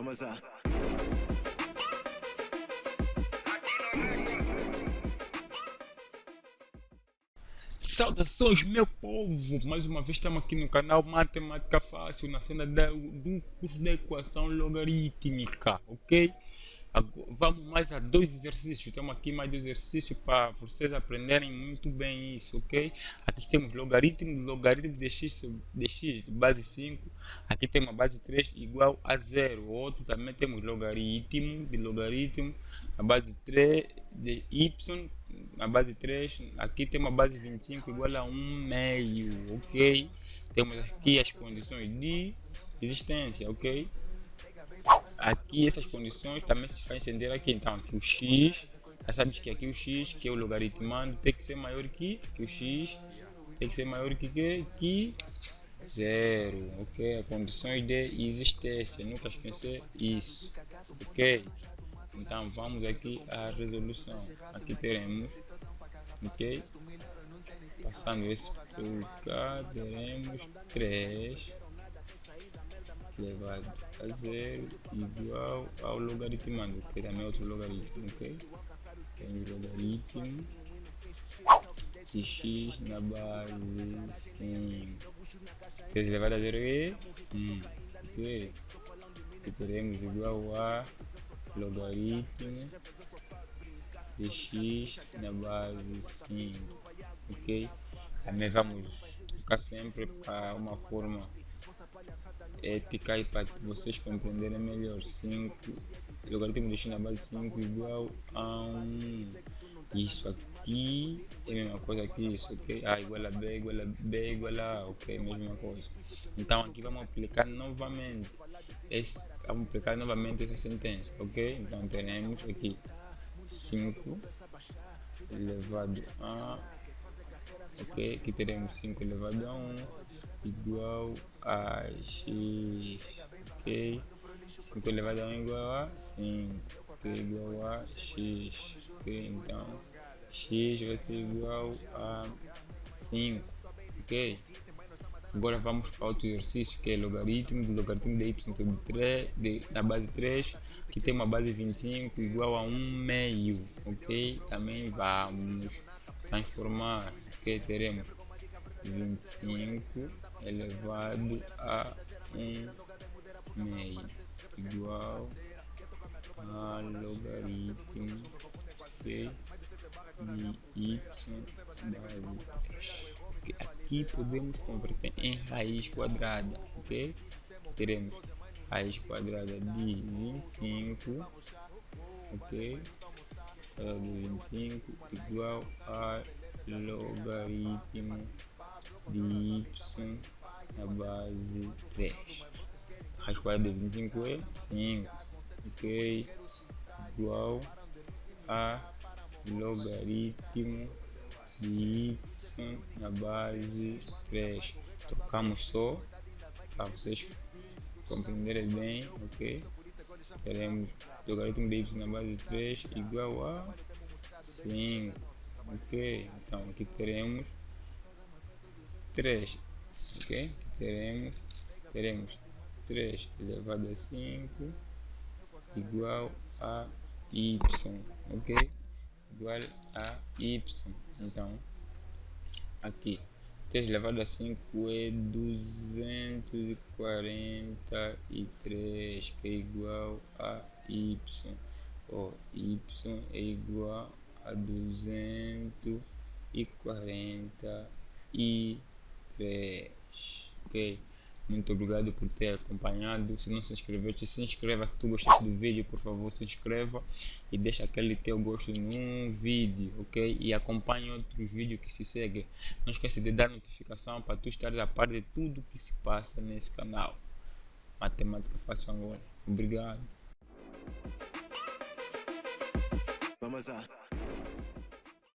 Vamos lá. Saudações, meu povo! Mais uma vez estamos aqui no canal Matemática Fácil, na cena do curso da equação logarítmica, ok? Vamos mais a dois exercícios. Temos aqui mais dois exercícios para vocês aprenderem muito bem isso, ok? Aqui temos logaritmo de x de base 5. Aqui temos a base 3 igual a zero. Outro também temos logaritmo a base 3 de y na base 3. Aqui temos a base 25 igual a 1 meio, ok? Temos aqui as condições de existência, ok? Aqui essas condições também se faz entender aqui. Então aqui o x, já sabes que aqui o x, que é o logaritmando, tem que ser maior que o x, tem que ser maior que zero, ok? As condições de existência, nunca esquecer isso, ok? Então vamos aqui à resolução. Aqui teremos, ok? Passando esse por cá, teremos 3 elevado a zero igual ao logaritmando, que também é outro logaritmo, ok? Temos logaritmo de x na base 5. 3 elevado a zero é 1, ok? E teremos igual a logaritmo de x na base 5, ok? Também vamos ficar sempre para uma forma ética e para vocês compreenderem melhor. 5, logaritmo de x na base 5 igual a 1. Isso aqui é a mesma coisa que isso, ok? A igual a b, igual a b, igual a a, ok? Mesma coisa. Então aqui vamos aplicar novamente essa sentença, ok? Então teremos aqui 5 elevado a, ok? Aqui teremos 5 elevado a 1 igual a x, ok? 5 elevado a 1 igual a 5, ok? Igual a x, ok? Então x vai ser igual a 5, ok? Agora vamos para outro exercício, que é logaritmo de y sobre 3 na base 3, que tem uma base 25 igual a 1 meio, ok? Também vamos transformar, ok? Teremos 25 elevado a 1 meio igual a logaritmo, ok? De y base 3. Okay. Aqui podemos converter em raiz quadrada, ok? Teremos raiz quadrada de 25, ok? De 25 igual a logaritmo de y na base 3. Raiz quadrada de 25 é 5, ok? Igual a logaritmo de y na base 3. Trocamos só para vocês compreenderem bem, ok? Teremos logaritmo de y na base 3 igual a 5, ok? Então aqui teremos 3, ok? Aqui teremos 3 elevado a 5 igual a y, ok? Igual a y. Então aqui 3 elevado a 5 é 243, que é igual a y, y é igual a 243, ok? Muito obrigado por ter acompanhado. Se não se inscreveu, se inscreva. Se tu gostaste do vídeo, por favor, se inscreva e deixa aquele teu gosto no vídeo, ok? E acompanhe outros vídeos que se seguem. Não esqueça de dar notificação para tu estar a par de tudo que se passa nesse canal. Matemática Fácil Angola. Obrigado. Vamos lá.